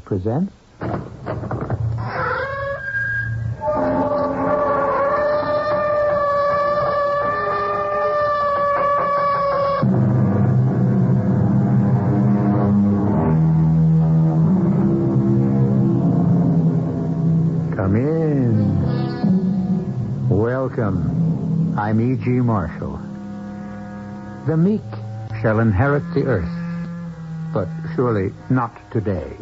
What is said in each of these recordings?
presents... Come in. Welcome. I'm E.G. Marshall. The meek shall inherit the earth, but surely not today.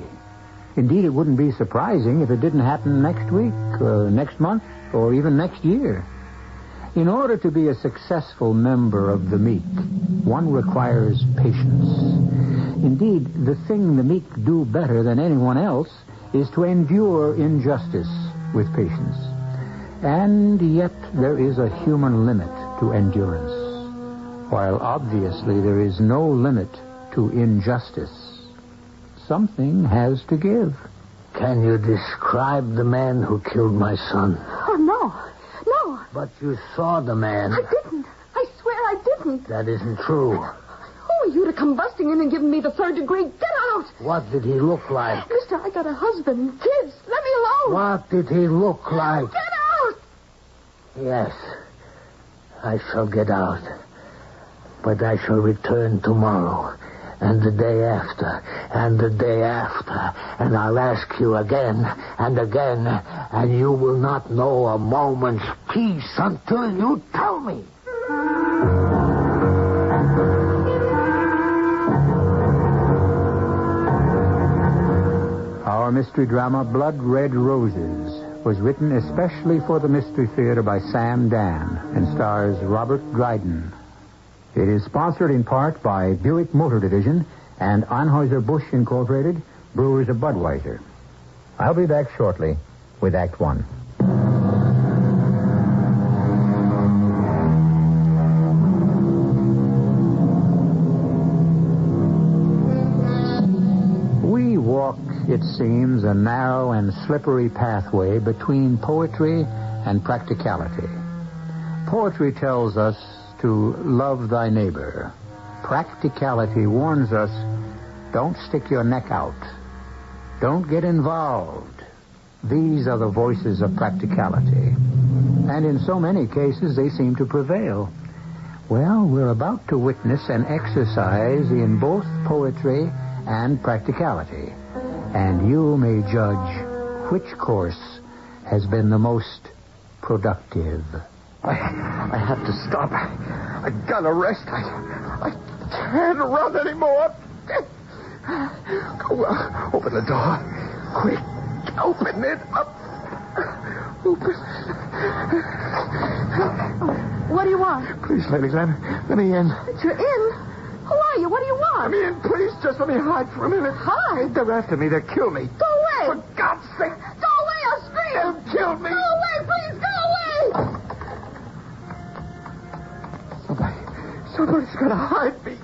Indeed, it wouldn't be surprising if it didn't happen next week, or next month, or even next year. In order to be a successful member of the meek, one requires patience. Indeed, the thing the meek do better than anyone else is to endure injustice with patience. And yet there is a human limit to endurance, while obviously there is no limit to injustice. Something has to give. Can you describe the man who killed my son? Oh, no. But you saw the man. I didn't. I swear I didn't. That isn't true. Who are you to come busting in and giving me the third degree? Get out! What did he look like? Mister, I got a husband, kids. Let me alone. What did he look like? Get out! Yes, I shall get out. But I shall return tomorrow, and the day after, and the day after, and I'll ask you again and again, and you will not know a moment's peace until you tell me. Our mystery drama, Blood Red Roses, was written especially for the Mystery Theater by Sam Dann and stars Robert Dryden. It is sponsored in part by Buick Motor Division and Anheuser-Busch Incorporated, brewers of Budweiser. I'll be back shortly with Act One. We walk, it seems, a narrow and slippery pathway between poetry and practicality. Poetry tells us to love thy neighbor. Practicality warns us, don't stick your neck out. Don't get involved. These are the voices of practicality. And in so many cases, they seem to prevail. Well, we're about to witness an exercise in both poetry and practicality. And you may judge which course has been the most productive. I have to stop. I gotta rest. I can't run anymore. Go, open the door. Quick. Open it up. Open. What do you want? Please, lady, let me in. You're in? Who are you? What do you want? Let me in, please. Just let me hide for a minute. Hide? They're after me. They'll kill me. Go away. For God's sake. Go away, I'll scream. They'll kill me. Go away, please, go away. Somebody's got to hide me.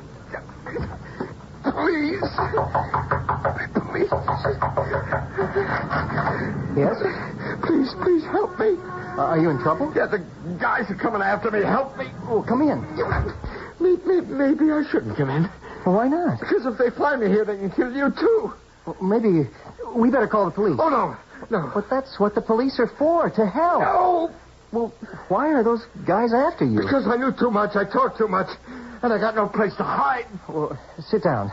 Please. Please. Yes? Please help me. Are you in trouble? Yeah, the guys are coming after me. Help me. Oh, come in. Maybe I shouldn't come in. Well, why not? Because if they find me here, they can kill you, too. Well, maybe we better call the police. Oh, no. But that's what the police are for, to help. No. Well, why are those guys after you? Because I knew too much. I talked too much. And I got no place to hide. Well, sit down.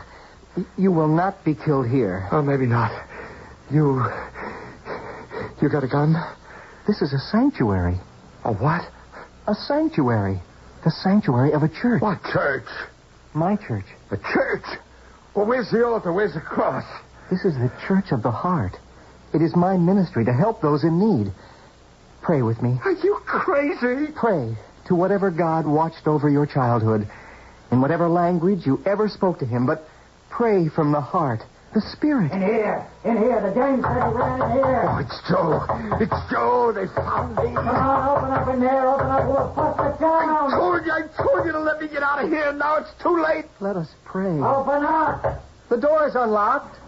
You will not be killed here. Oh, maybe not. You got a gun? This is a sanctuary. A what? A sanctuary. The sanctuary of a church. What church? My church. A church? Well, where's the altar? Where's the cross? This is the church of the heart. It is my ministry to help those in need. Pray with me. Are you crazy? Pray to whatever God watched over your childhood, in whatever language you ever spoke to him, but pray from the heart, the spirit. In here. The gang said he ran in here. Oh, it's Joe. It's Joe. They found me. Come on, open up in there. Open up. We'll bust it down. I told you to let me get out of here. Now it's too late. Let us pray. Open up. The door is unlocked.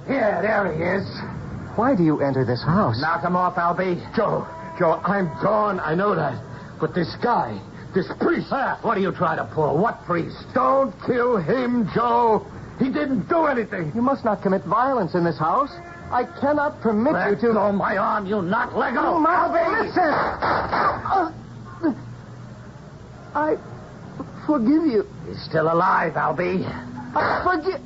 Here, there he is. Why do you enter this house? Knock him off, Albie. Joe, I'm gone. I know that. But this guy, this priest. What are you trying to pull? What priest? Don't kill him, Joe. He didn't do anything. You must not commit violence in this house. I cannot permit you to... Let go my arm, you not. Let go. Listen! I forgive you. He's still alive, Albie. I forgive...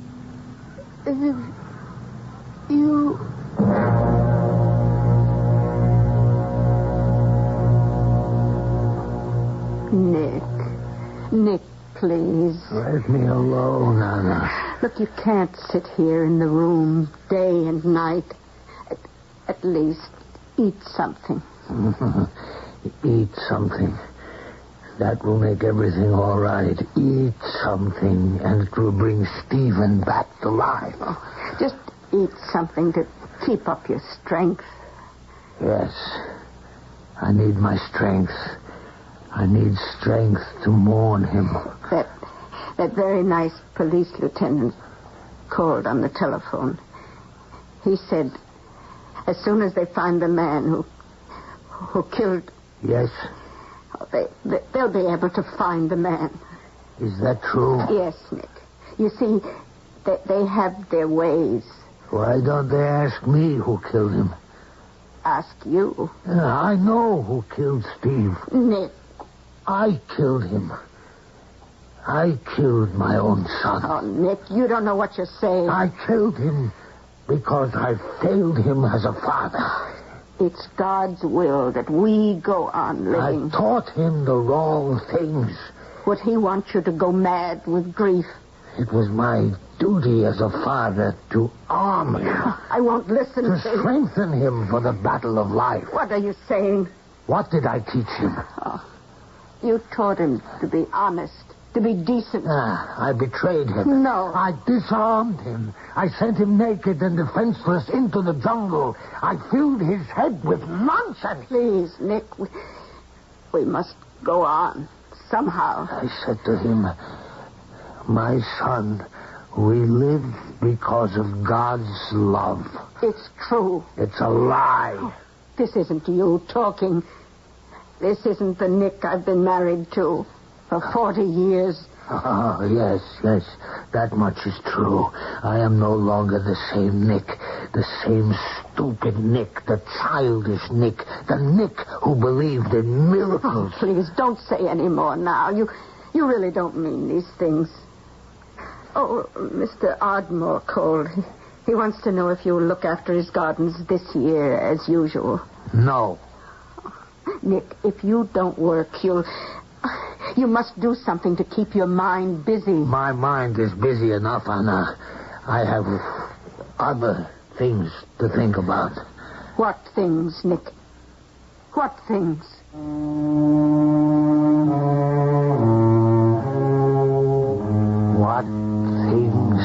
You... Nick, please. Let me alone, Anna. Look, you can't sit here in the room day and night. At least eat something. Eat something. That will make everything all right. Eat something, and it will bring Stephen back to life. Just eat something to keep up your strength. Yes. I need my strength. I need strength to mourn him. That very nice police lieutenant called on the telephone. He said, as soon as they find the man who killed... Yes? They'll be able to find the man. Is that true? Yes, Nick. You see, they have their ways. Why don't they ask me who killed him? Ask you. I know who killed Steve. Nick. I killed him. I killed my own son. Oh, Nick, you don't know what you're saying. I killed him because I failed him as a father. It's God's will that we go on living. I taught him the wrong things. Would he want you to go mad with grief? It was my duty as a father to arm him. I won't listen to strengthen him for the battle of life. What are you saying? What did I teach him? Oh, you taught him to be honest, to be decent. I betrayed him. No. I disarmed him. I sent him naked and defenseless into the jungle. I filled his head with nonsense. Please, Nick, we must go on somehow. I said to him, my son, we live because of God's love. It's true. It's a lie. Oh, this isn't you talking. This isn't the Nick I've been married to for 40 years. Oh, yes. That much is true. I am no longer the same Nick. The same stupid Nick. The childish Nick. The Nick who believed in miracles. Oh, please, don't say any more now. You really don't mean these things. Oh, Mr. Ardmore called. He wants to know if you'll look after his gardens this year as usual. No. Nick, if you don't work, you must do something to keep your mind busy. My mind is busy enough, Anna. I have other things to think about. What things, Nick? What things? What things?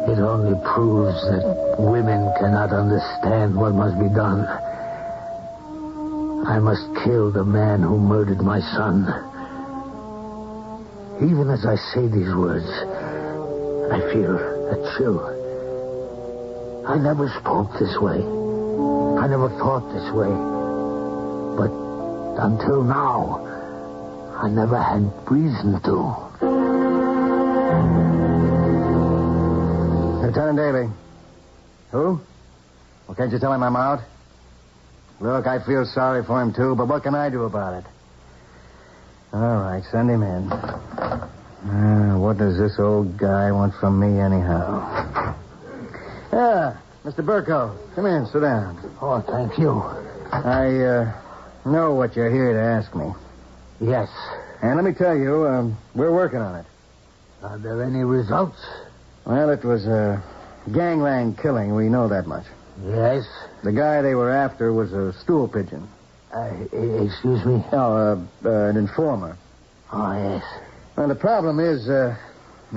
It only proves that women cannot understand what must be done. I must kill the man who murdered my son. Even as I say these words, I feel a chill. I never spoke this way. I never thought this way. But until now, I never had reason to. Lieutenant Daly. Who? Well, can't you tell him I'm out? Look, I feel sorry for him, too, but what can I do about it? All right, send him in. What does this old guy want from me, anyhow? Mr. Burko, come in, sit down. Oh, thank you. I know what you're here to ask me. Yes. And let me tell you, we're working on it. Are there any results? Well, it was a gangland killing. We know that much. Yes. The guy they were after was a stool pigeon. Excuse me? No, an informer. Oh, yes. Well, the problem is,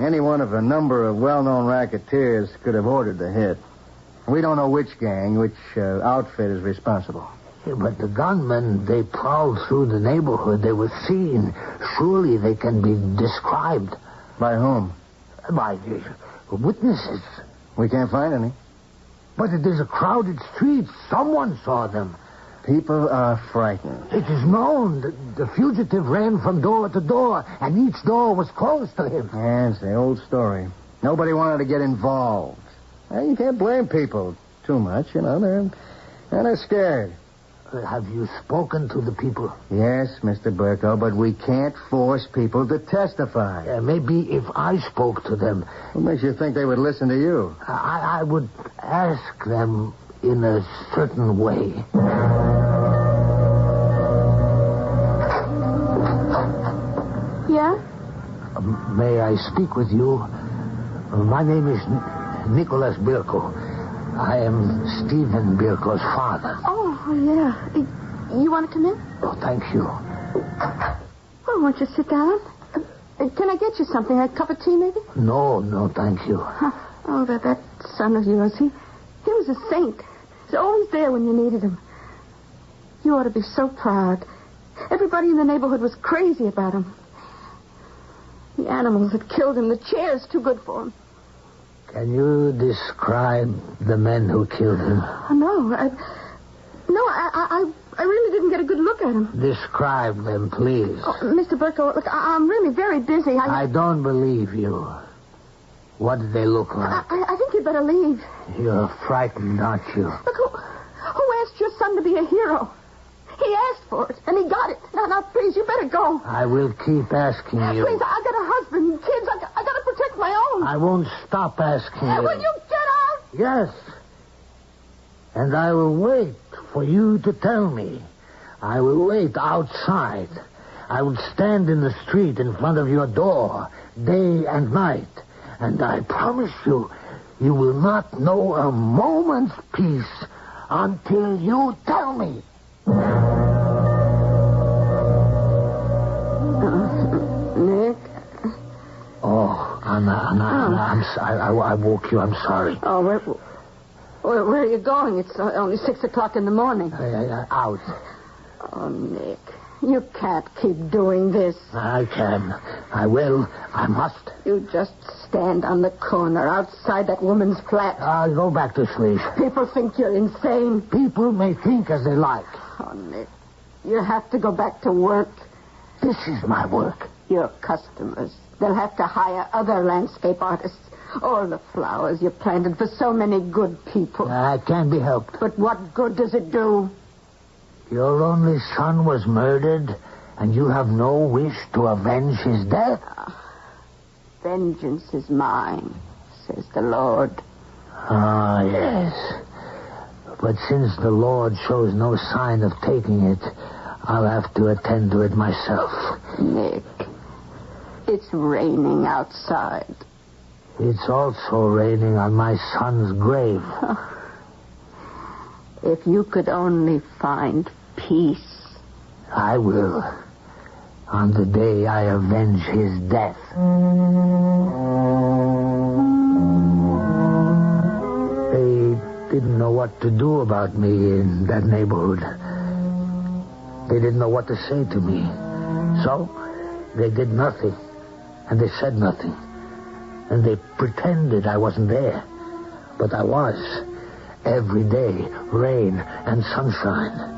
any one of a number of well-known racketeers could have ordered the hit. We don't know which gang, which outfit is responsible. Yeah, but the gunmen, they prowled through the neighborhood. They were seen. Surely they can be described. By whom? By witnesses. We can't find any. But it is a crowded street. Someone saw them. People are frightened. It is known that the fugitive ran from door to door, and each door was closed to him. Yeah, it's the old story. Nobody wanted to get involved. Well, you can't blame people too much, you know. They're scared. Have you spoken to the people? Yes, Mr. Burko, but we can't force people to testify. Maybe if I spoke to them... What makes you think they would listen to you? I would ask them in a certain way. Yeah? May I speak with you? My name is Nicholas Birko. I am Stephen Birko's father. Oh, yeah. You want to come in? Oh, thank you. Oh, won't you sit down? Can I get you something? A cup of tea, maybe? No, thank you. Oh, that son of yours, he was a saint. He's always there when you needed him. You ought to be so proud. Everybody in the neighborhood was crazy about him. The animals that killed him, the chair's too good for him. Can you describe the men who killed him? Oh, no. I really didn't get a good look at him. Describe them, please. Oh, Mr. Burko, look, I'm really very busy. I don't believe you. What did they look like? I think you'd better leave. You're frightened, aren't you? Look, who asked your son to be a hero? He asked for it, and he got it. Now, please, you better go. I will keep asking you. Please, I got a husband and kids. I got to protect my own. I won't stop asking you. Will you get out? Yes. And I will wait for you to tell me. I will wait outside. I will stand in the street in front of your door, day and night. And I promise you, you will not know a moment's peace until you tell me. Nick? Oh, I'm sorry. I woke you. I'm sorry. Oh, where are you going? It's only 6 o'clock in the morning. Out. Oh, Nick, you can't keep doing this. I can. I will. I must. You just stand on the corner outside that woman's flat. I'll go back to sleep. People think you're insane. People may think as they like. Oh, Nick, you have to go back to work. This is my work. Your customers. They'll have to hire other landscape artists. All the flowers you planted for so many good people. It can't be helped. But what good does it do? Your only son was murdered, and you have no wish to avenge his death? Vengeance is mine, says the Lord. Ah, yes. But since the Lord shows no sign of taking it, I'll have to attend to it myself. Nick, it's raining outside. It's also raining on my son's grave. If you could only find peace. I will. On the day I avenge his death. They didn't know what to do about me in that neighborhood. They didn't know what to say to me. So, they did nothing. And they said nothing. And they pretended I wasn't there. But I was. Every day, rain and sunshine.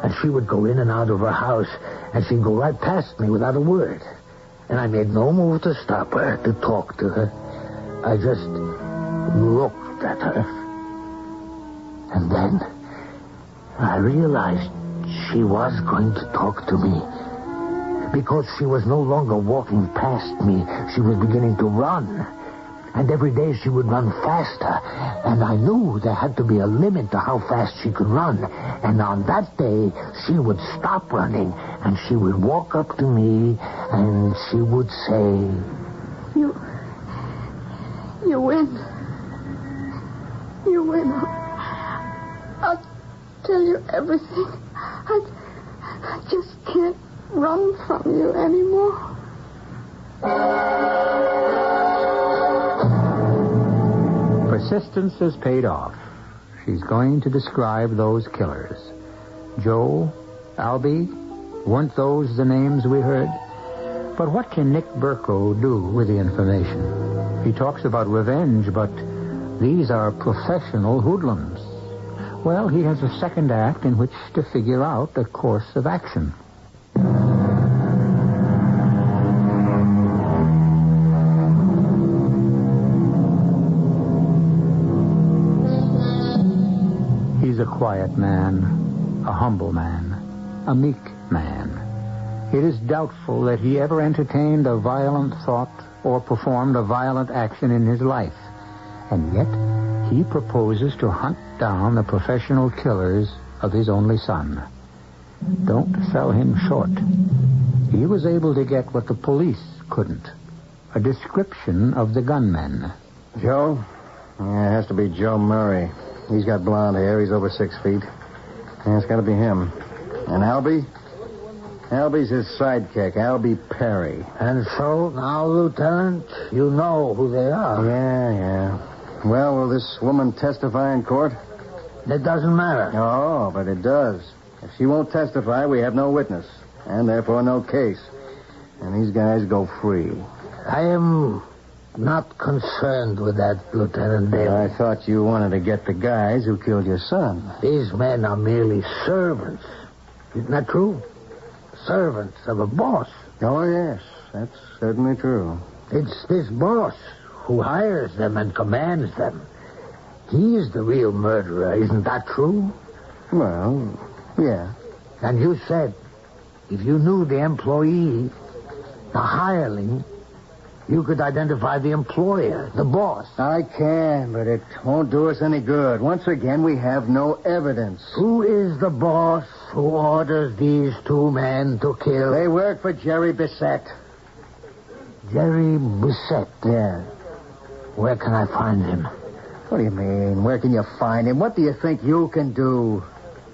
And she would go in and out of her house, and she'd go right past me without a word. And I made no move to stop her, to talk to her. I just looked at her. And then I realized she was going to talk to me. Because she was no longer walking past me. She was beginning to run. And every day she would run faster. And I knew there had to be a limit to how fast she could run. And on that day, she would stop running. And she would walk up to me. And she would say... You win. You win. I'll tell you everything. I just can't run from you anymore. Persistence has paid off. She's going to describe those killers. Joe, Albie, weren't those the names we heard? But what can Nick Burko do with the information? He talks about revenge, but these are professional hoodlums. Well, he has a second act in which to figure out a course of action. He's a quiet man, a humble man, a meek man. It is doubtful that he ever entertained a violent thought or performed a violent action in his life. And yet, he proposes to hunt down the professional killers of his only son. Don't sell him short. He was able to get what the police couldn't. A description of the gunmen. Joe? Yeah, it has to be Joe Murray. He's got blonde hair. He's over 6 feet. Yeah, it's got to be him. And Albie? Albie's his sidekick, Albie Perry. And so, now, Lieutenant, you know who they are. Yeah. Well, will this woman testify in court? It doesn't matter. Oh, but it does. If she won't testify, we have no witness. And therefore no case. And these guys go free. I am not concerned with that, Lieutenant Daly. I thought you wanted to get the guys who killed your son. These men are merely servants. Isn't that true? Servants of a boss. Oh, yes. That's certainly true. It's this boss who hires them and commands them. He's the real murderer. Isn't that true? Well, yeah. And you said if you knew the employee, the hireling, you could identify the employer, the boss. I can, but it won't do us any good. Once again, we have no evidence. Who is the boss who orders these two men to kill? They work for Jerry Bissett. Jerry Bissett? Yeah. Where can I find him? What do you mean? Where can you find him? What do you think you can do?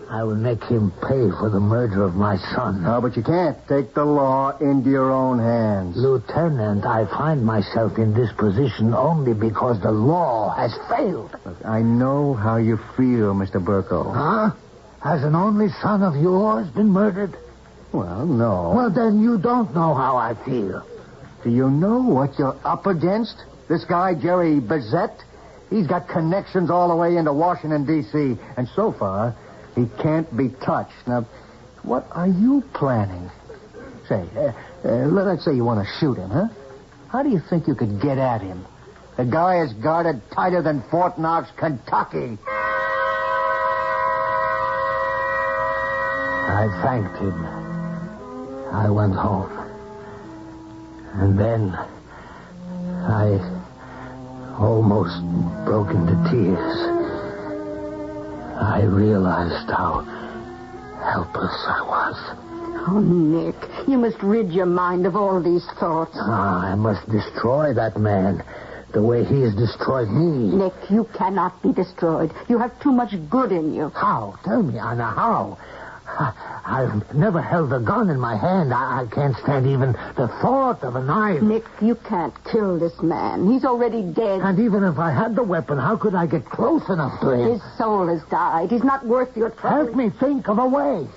I will make him pay for the murder of my son. No, but you can't take the law into your own hands. Lieutenant, I find myself in this position only because the law has failed. Look, I know how you feel, Mr. Burko. Huh? Has an only son of yours been murdered? Well, no. Well, then you don't know how I feel. Do you know what you're up against? This guy, Jerry Bissett, he's got connections all the way into Washington, D.C., and so far, he can't be touched. Now, what are you planning? Say, let's say you want to shoot him, huh? How do you think you could get at him? The guy is guarded tighter than Fort Knox, Kentucky. I thanked him. I went home. And then I almost broke into tears. I realized how helpless I was. Oh, Nick, you must rid your mind of all these thoughts. I must destroy that man the way he has destroyed me. Nick, you cannot be destroyed. You have too much good in you. How? Tell me, Anna, how? I've never held a gun in my hand. I can't stand even the thought of a knife. Nick, you can't kill this man. He's already dead. And even if I had the weapon, how could I get close enough to him? His soul has died. He's not worth your trouble. Help me think of a way.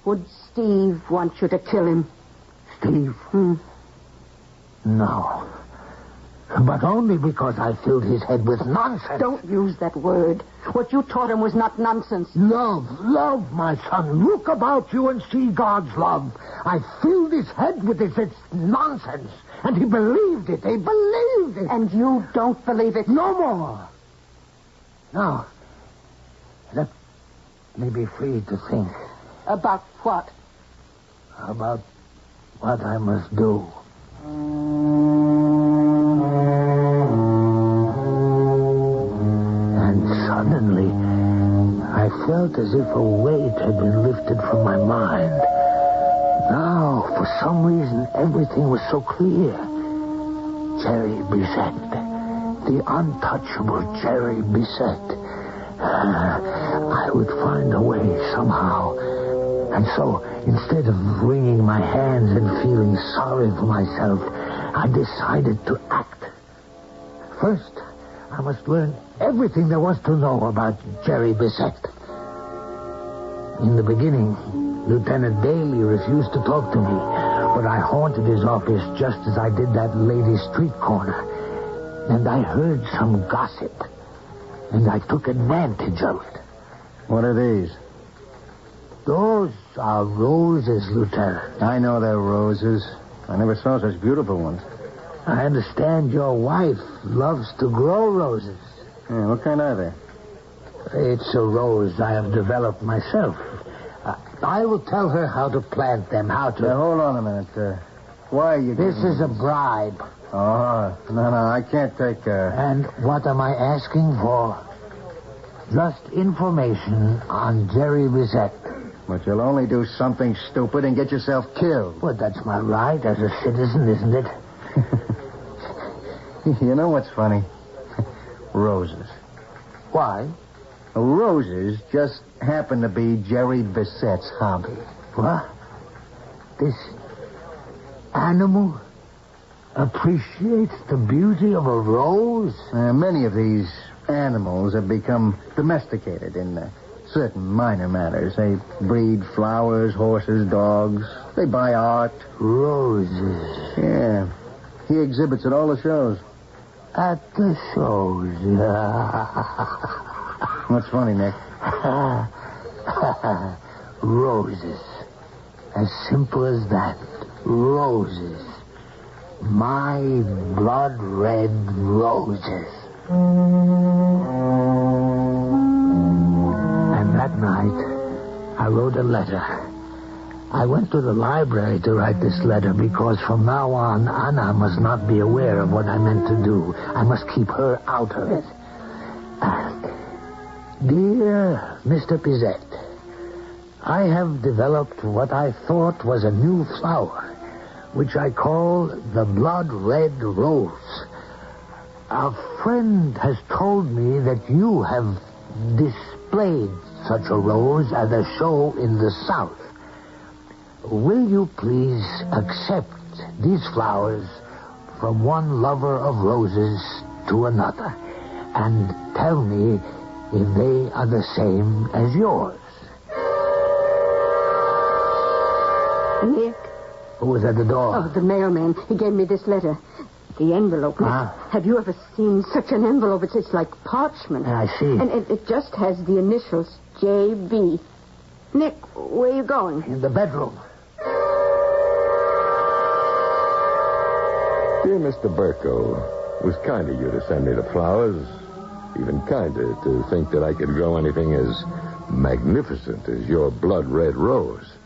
Would Steve want you to kill him? Steve? No. But only because I filled his head with nonsense. Don't use that word. What you taught him was not nonsense. Love, my son. Look about you and see God's love. I filled his head with it's nonsense. And he believed it. He believed it. And you don't believe it? No more. Now, let me be free to think. About what? About what I must do. Suddenly, I felt as if a weight had been lifted from my mind. Now, for some reason, everything was so clear. Jerry Bissett. The untouchable Jerry Bissett. I would find a way somehow. And so, instead of wringing my hands and feeling sorry for myself, I decided to act. First, I must learn everything there was to know about Jerry Bissett. In the beginning, Lieutenant Daly refused to talk to me, but I haunted his office just as I did that lady's street corner. And I heard some gossip, and I took advantage of it. What are these? Those are roses, Lieutenant. I know they're roses. I never saw such beautiful ones. I understand your wife loves to grow roses. Yeah, what kind are they? It's a rose I have developed myself. I will tell her how to plant them, how to... Now, hold on a minute. Why are you This giving is a these? bribe. Oh, no, I can't take... And what am I asking for? Just information on Jerry Bissett. But you'll only do something stupid and get yourself killed. Well, that's my right as a citizen, isn't it? You know what's funny? Roses. Why? Roses just happen to be Jerry Bissett's hobby. What? This animal appreciates the beauty of a rose? Many of these animals have become domesticated in certain minor matters. They breed flowers, horses, dogs. They buy art. Roses. Yeah. He exhibits at all the shows. At the shows. What's funny, Nick? Roses. As simple as that. Roses. My blood red roses. And that night, I wrote a letter. I went to the library to write this letter because from now on, Anna must not be aware of what I meant to do. I must keep her out of it. Dear Mr. Bissett, I have developed what I thought was a new flower, which I call the blood red rose. A friend has told me that you have displayed such a rose at a show in the South. Will you please accept these flowers from one lover of roses to another and tell me if they are the same as yours? Nick? Who was at the door? Oh, the mailman. He gave me this letter. The envelope. Nick. Have you ever seen such an envelope? It's like parchment. I see. And it just has the initials J.B. Nick, where are you going? In the bedroom. Dear Mr. Burko, it was kind of you to send me the flowers. Even kinder to think that I could grow anything as magnificent as your blood-red rose.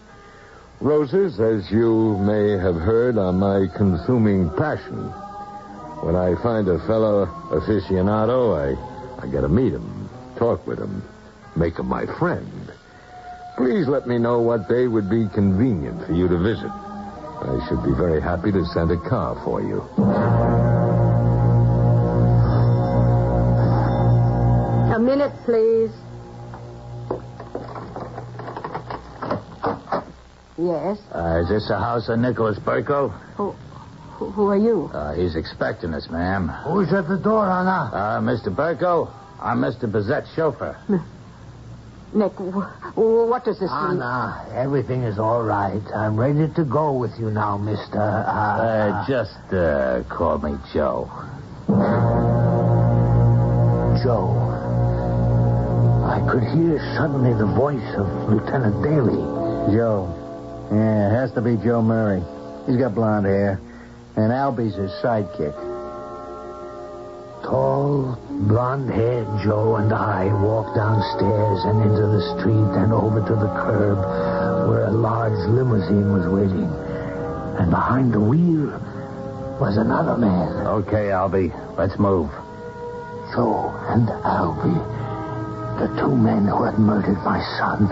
Roses, as you may have heard, are my consuming passion. When I find a fellow aficionado, I get to meet him, talk with him, make him my friend. Please let me know what day would be convenient for you to visit. I should be very happy to send a car for you. A minute, please. Yes? Is this the house of Nicholas Burko? Who are you? He's expecting us, ma'am. Who's at the door, Anna? Mr. Burko, I'm Mr. Bissett's chauffeur. Nick, what does this mean? Anna, everything is all right. I'm ready to go with you now, Mr. Just call me Joe. Joe. I could hear suddenly the voice of Lieutenant Daly. Joe. Yeah, it has to be Joe Murray. He's got blonde hair. And Albie's his sidekick. Tall, blonde-haired Joe and I walked downstairs and into the street and over to the curb where a large limousine was waiting. And behind the wheel was another man. Okay, Albie, let's move. Joe and Albie, the two men who had murdered my son.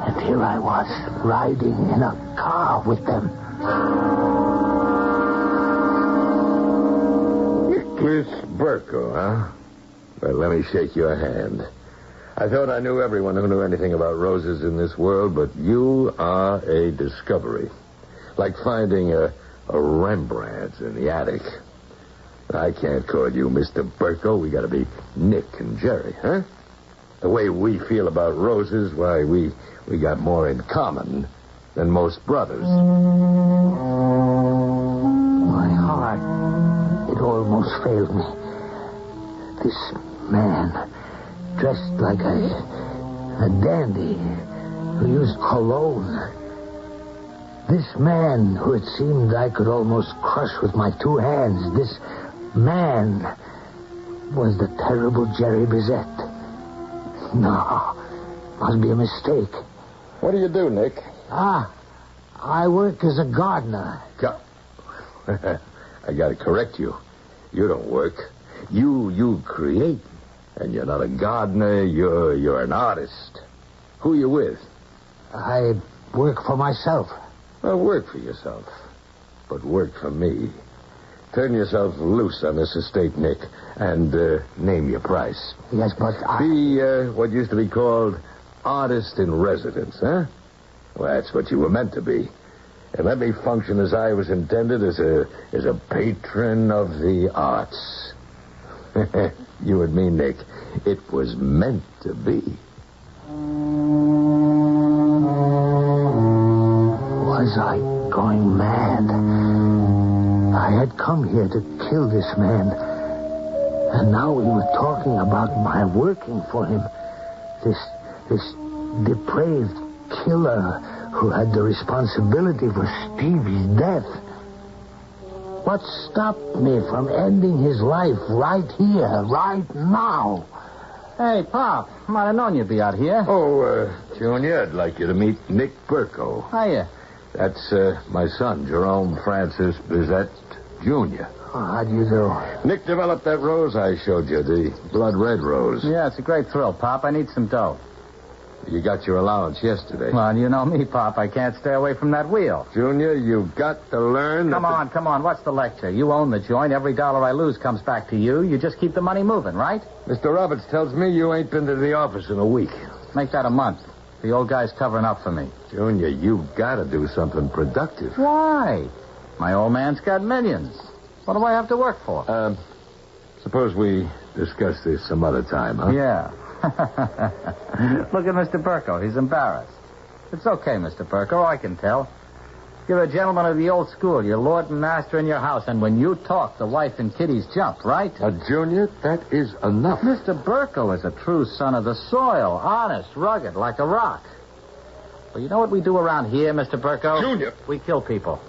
And here I was, riding in a car with them. Nicholas Burko, huh? Well, let me shake your hand. I thought I knew everyone who knew anything about roses in this world, but you are a discovery. Like finding a Rembrandt in the attic. I can't call you Mr. Burko. We gotta be Nick and Jerry, huh? The way we feel about roses, why, we got more in common than most brothers. My heart, it almost failed me. This man, dressed like a A dandy who used cologne. This man who it seemed I could almost crush with my two hands, this man was the terrible Jerry Bizet. No, must be a mistake. What do you do, Nick? I work as a gardener. I gotta correct you. You don't work. You create. And you're not a gardener, you're an artist. Who are you with? I work for myself. Well, work for yourself. But work for me. Turn yourself loose on this estate, Nick, and name your price. Yes, but Be what used to be called artist in residence, huh? Well, that's what you were meant to be. And let me function as I was intended, as a patron of the arts. You and me, Nick, it was meant to be. Was I going mad? I had come here to kill this man. And now we were talking about my working for him. This depraved killer who had the responsibility for Stevie's death. What stopped me from ending his life right here, right now? Hey, Pop. Might have known you'd be out here. Oh, Junior, I'd like you to meet Nick Burko. Hiya. That's my son, Jerome Francis Bizet, Jr. Oh, how do you do? Nick developed that rose I showed you, the blood red rose. Yeah, it's a great thrill, Pop. I need some dough. You got your allowance yesterday. Well, you know me, Pop. I can't stay away from that wheel. Junior, you've got to learn... Come on. What's the lecture? You own the joint. Every dollar I lose comes back to you. You just keep the money moving, right? Mr. Roberts tells me you ain't been to the office in a week. Make that a month. The old guy's covering up for me. Junior, you've got to do something productive. Why? My old man's got millions. What do I have to work for? Suppose we discuss this some other time, huh? Yeah. Look at Mr. Burko. He's embarrassed. It's okay, Mr. Burko. I can tell. You're a gentleman of the old school. You're lord and master in your house. And when you talk, the wife and kiddies jump, right? Junior, that is enough. Mr. Burko is a true son of the soil. Honest, rugged, like a rock. Well, you know what we do around here, Mr. Burko? Junior. We kill people.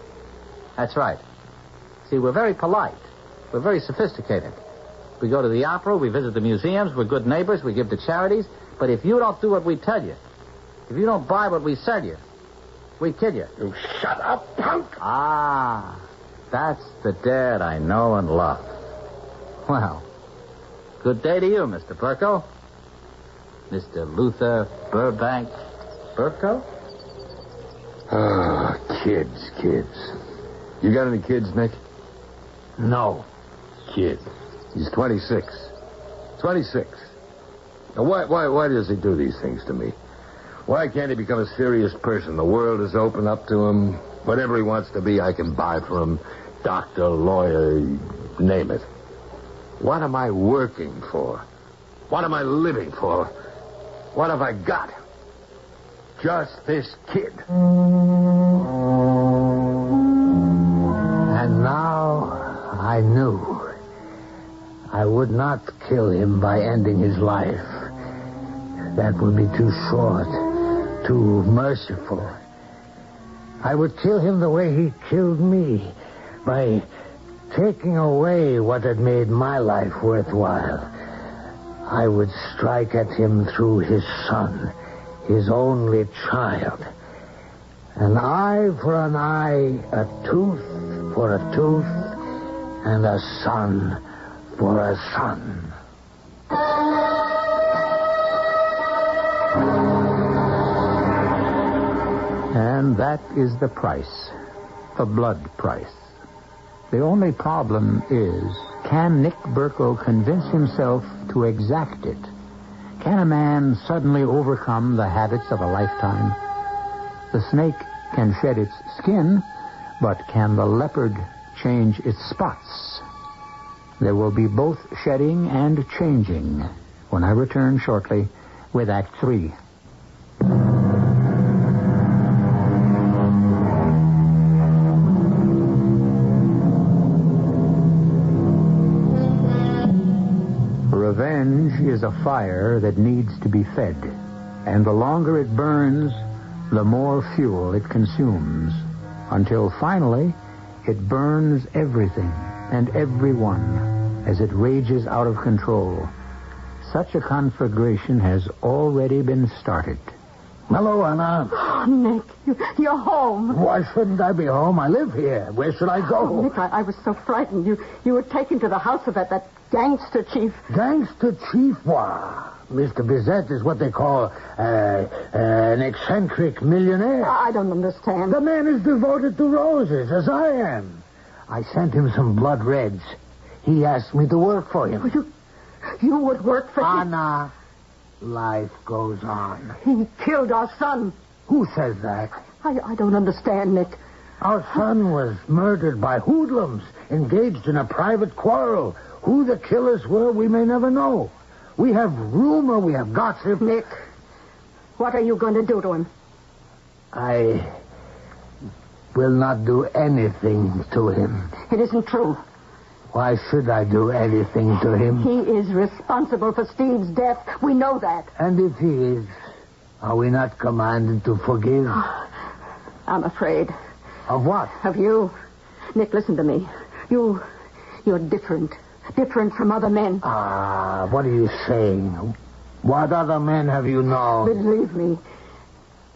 That's right. See, we're very polite. We're very sophisticated. We go to the opera, we visit the museums, we're good neighbors, we give to charities. But if you don't do what we tell you, if you don't buy what we sell you, we kill you. You shut up, punk! Ah, that's the dad I know and love. Well, good day to you, Mr. Burko. Mr. Luther Burbank Burko? Oh, kids. You got any kids, Nick? No. Kid. He's 26. 26. Now, why does he do these things to me? Why can't he become a serious person? The world is open up to him. Whatever he wants to be, I can buy for him. Doctor, lawyer, name it. What am I working for? What am I living for? What have I got? Just this kid. And now I knew I would not kill him by ending his life. That would be too short, too merciful. I would kill him the way he killed me, by taking away what had made my life worthwhile. I would strike at him through his son, his only child. An eye for an eye, a tooth for a tooth, and a son for a son. And that is the price. The blood price. The only problem is, can Nick Burko convince himself to exact it? Can a man suddenly overcome the habits of a lifetime? The snake can shed its skin, but can the leopard change its spots? There will be both shedding and changing when I return shortly with Act 3. Revenge is a fire that needs to be fed. And the longer it burns, the more fuel it consumes, until finally it burns everything and everyone as it rages out of control. Such a conflagration has already been started. Hello, Anna. Oh, Nick, you're home. Why shouldn't I be home? I live here. Where should I go? Oh, Nick, I was so frightened. You were taken to the house of that gangster chief. Gangster chief? Why, Mr. Bizet is what they call an eccentric millionaire. I don't understand. The man is devoted to roses, as I am. I sent him some blood reds. He asked me to work for him. You would work for him? Anna, life goes on. He killed our son. Who says that? I don't understand, Nick. Our son was murdered by hoodlums, engaged in a private quarrel. Who the killers were, we may never know. We have rumor, we have gossip. Nick, what are you going to do to him? I will not do anything to him. It isn't true. Why should I do anything to him? He is responsible for Steve's death. We know that. And if he is, are we not commanded to forgive? I'm afraid. Of what? Of you. Nick, listen to me. You're different. Different from other men. What are you saying? What other men have you known? Believe me,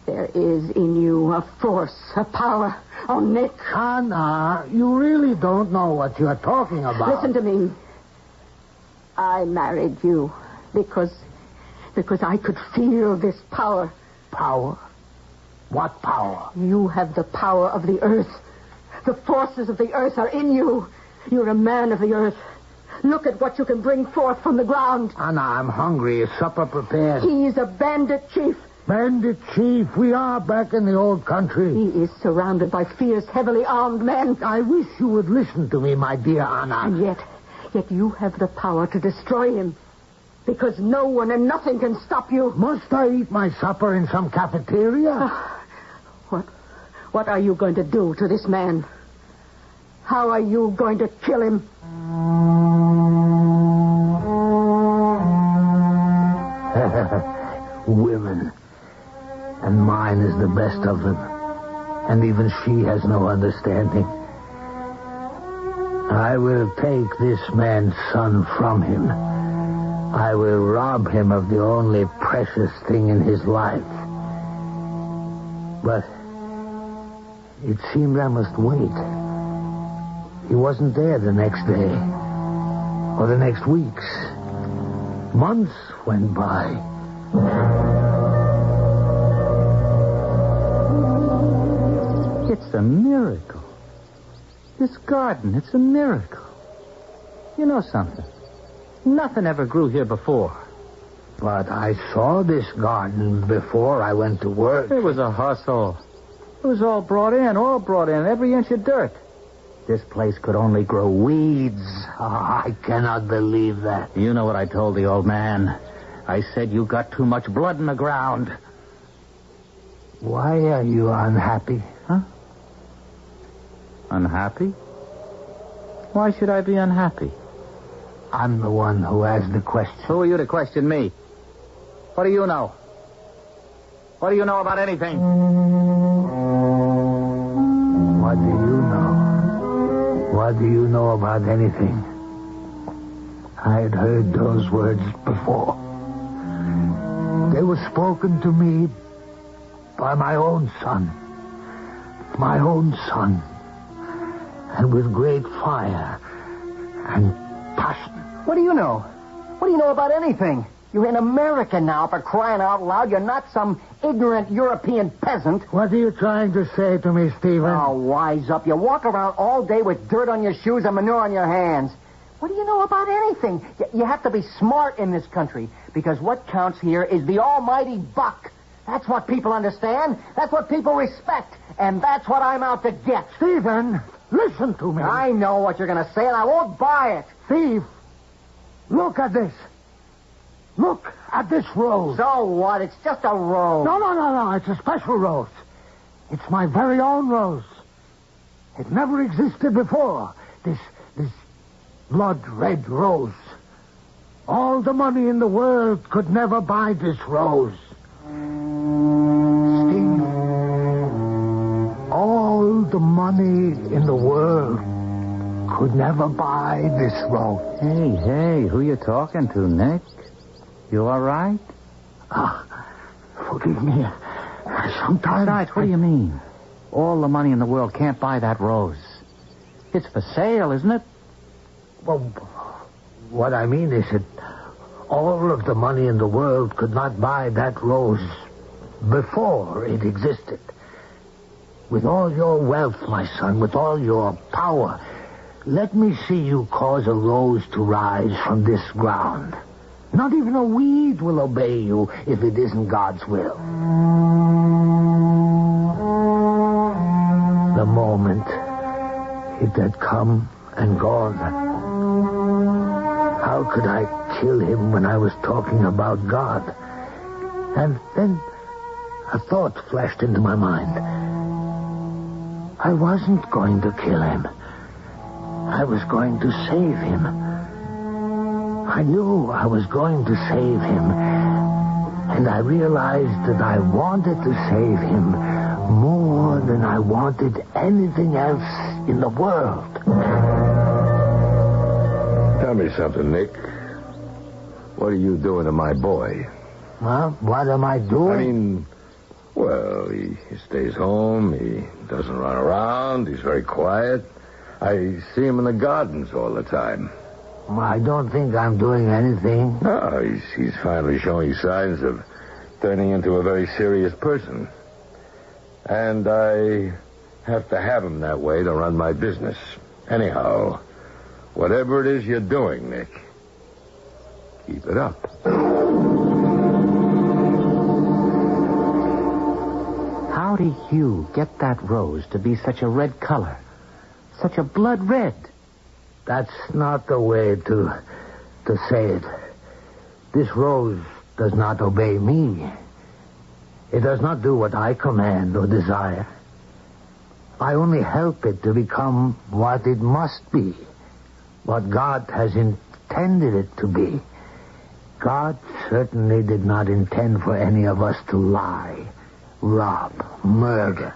there is in you a force, a power. Oh, Nick. Anna, you really don't know what you're talking about. Listen to me. I married you because I could feel this power. Power? What power? You have the power of the earth. The forces of the earth are in you. You're a man of the earth. Look at what you can bring forth from the ground. Anna, I'm hungry. Is supper prepared? He's a bandit chief. Bandit chief? We are back in the old country. He is surrounded by fierce, heavily armed men. I wish you would listen to me, my dear Anna. And yet you have the power to destroy him. Because no one and nothing can stop you. Must I eat my supper in some cafeteria? What are you going to do to this man? How are you going to kill him? Women. And mine is the best of them. And even she has no understanding. I will take this man's son from him. I will rob him of the only precious thing in his life. But it seemed I must wait. He wasn't there the next day. Or the next weeks. Months went by. It's a miracle. This garden, it's a miracle. You know something? Nothing ever grew here before. But I saw this garden before I went to work. It was a hustle. It was all brought in, every inch of dirt. This place could only grow weeds. I cannot believe that. You know what I told the old man. I said you got too much blood in the ground. Why are you unhappy? Huh? Unhappy? Why should I be unhappy? I'm the one who asked the question. Who are you to question me? What do you know? What do you know about anything? What do you know? What do you know about anything? I had heard those words before. They were spoken to me by my own son. My own son. And with great fire and passion. What do you know? What do you know about anything? You're in America now, for crying out loud. You're not some ignorant European peasant. What are you trying to say to me, Stephen? Oh, wise up. You walk around all day with dirt on your shoes and manure on your hands. What do you know about anything? You have to be smart in this country, because what counts here is the almighty buck. That's what people understand. That's what people respect. And that's what I'm out to get. Stephen, listen to me. I know what you're going to say, and I won't buy it. Steve, look at this. Look at this rose. So what? It's just a rose. No. It's a special rose. It's my very own rose. It never existed before. This blood red rose. All the money in the world could never buy this rose. of the money in the world could never buy this rose. Hey, who you talking to, Nick? You all right? Forgive me. Sometimes... Besides, what do you mean? All the money in the world can't buy that rose. It's for sale, isn't it? Well, what I mean is that all of the money in the world could not buy that rose before it existed. With all your wealth, my son, with all your power, let me see you cause a rose to rise from this ground. Not even a weed will obey you if it isn't God's will. The moment it had come and gone. How could I kill him when I was talking about God? And then a thought flashed into my mind. I wasn't going to kill him. I was going to save him. I knew I was going to save him. And I realized that I wanted to save him more than I wanted anything else in the world. Tell me something, Nick. What are you doing to my boy? Well, what am I doing? I mean, well, he stays home. He doesn't run around. He's very quiet. I see him in the gardens all the time. Well, I don't think I'm doing anything. No, he's finally showing signs of turning into a very serious person. And I have to have him that way to run my business. Anyhow, whatever it is you're doing, Nick, keep it up. How did you get that rose to be such a red color? Such a blood red? That's not the way to say it. This rose does not obey me. It does not do what I command or desire. I only help it to become what it must be, what God has intended it to be. God certainly did not intend for any of us to lie, rob, murder.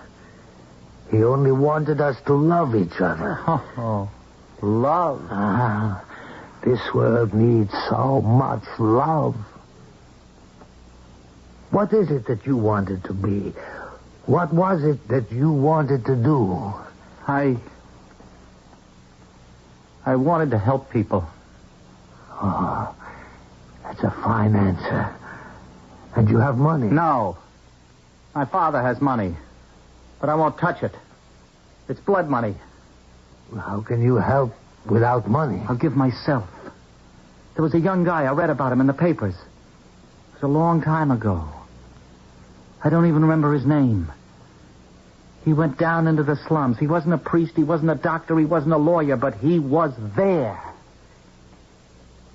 He only wanted us to love each other. Oh, love. This world needs so much love. What is it that you wanted to be? What was it that you wanted to do? I wanted to help people. Oh, that's a fine answer. And you have money? No. My father has money. But I won't touch it. It's blood money. How can you help without money? I'll give myself. There was a young guy. I read about him in the papers. It was a long time ago. I don't even remember his name. He went down into the slums. He wasn't a priest. He wasn't a doctor. He wasn't a lawyer. But he was there.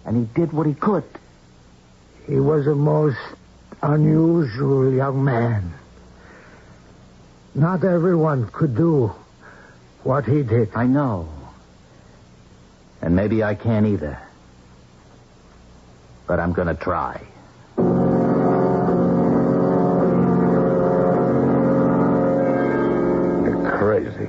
And he did what he could. He was a most unusual young man. Not everyone could do what he did. I know. And maybe I can't either. But I'm going to try. You're crazy.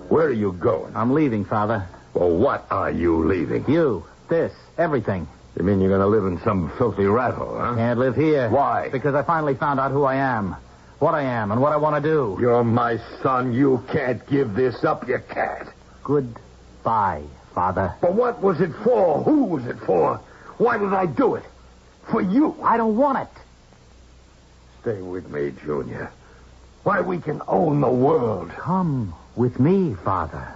Where are you going? I'm leaving, Father. Well, what are you leaving? You, this, everything. You mean you're going to live in some filthy rat hole, huh? Can't live here. Why? Because I finally found out who I am, what I am, and what I want to do. You're my son. You can't give this up. You can't. Goodbye, Father. But what was it for? Who was it for? Why did I do it? For you. I don't want it. Stay with me, Junior. Why, we can own the world. Come with me, Father.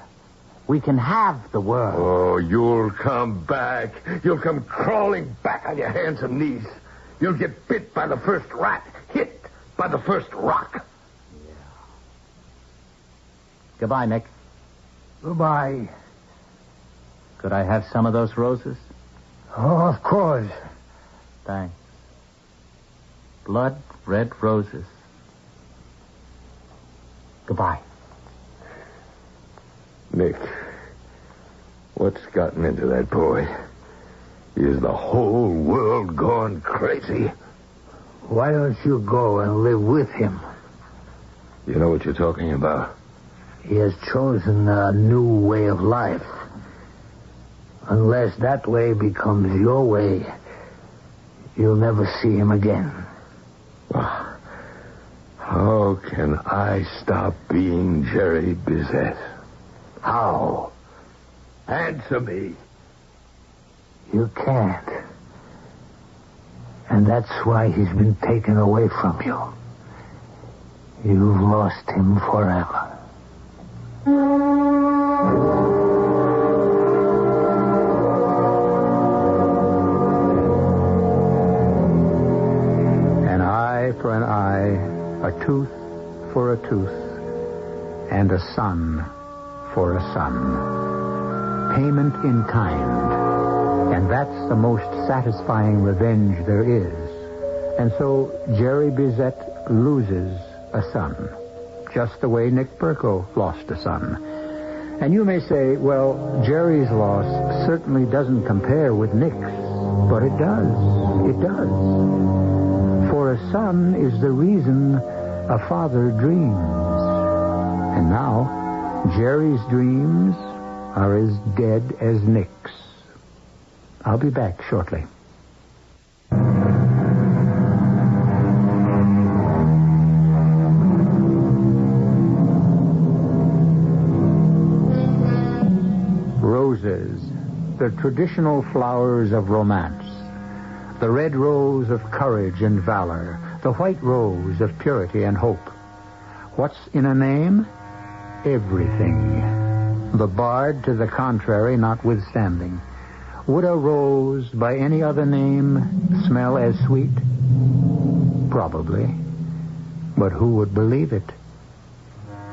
We can have the world. Oh, you'll come back. You'll come crawling back on your hands and knees. You'll get bit by the first rat, hit by the first rock. Yeah. Goodbye, Nick. Goodbye. Could I have some of those roses? Oh, of course. Thanks. Blood red roses. Goodbye. Nick, what's gotten into that boy? Is the whole world gone crazy? Why don't you go and live with him? You know what you're talking about? He has chosen a new way of life. Unless that way becomes your way, you'll never see him again. How can I stop being Jerry Bizet? How? Answer me. You can't. And that's why he's been taken away from you. You've lost him forever. An eye for an eye, a tooth for a tooth, and a son for a son. Payment in kind. And that's the most satisfying revenge there is. And so Jerry Bizet loses a son, just the way Nick Burko lost a son. And you may say, well, Jerry's loss certainly doesn't compare with Nick's. But it does. It does. For a son is the reason a father dreams. And now, Jerry's dreams are as dead as Nick's. I'll be back shortly. Roses, the traditional flowers of romance. The red rose of courage and valor. The white rose of purity and hope. What's in a name? Everything. The bard to the contrary notwithstanding. Would a rose by any other name smell as sweet? Probably. But who would believe it?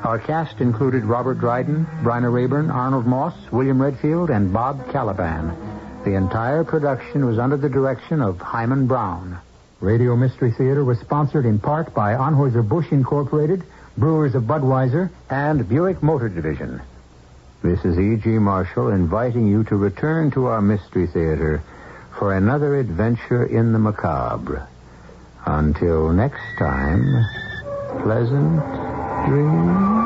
Our cast included Robert Dryden, Bryna Raeburn, Arnold Moss, William Redfield, and Bob Kaliban. The entire production was under the direction of Hyman Brown. Radio Mystery Theater was sponsored in part by Anheuser-Busch Incorporated, Brewers of Budweiser, and Buick Motor Division. This is E.G. Marshall inviting you to return to our Mystery Theater for another adventure in the macabre. Until next time, pleasant dreams.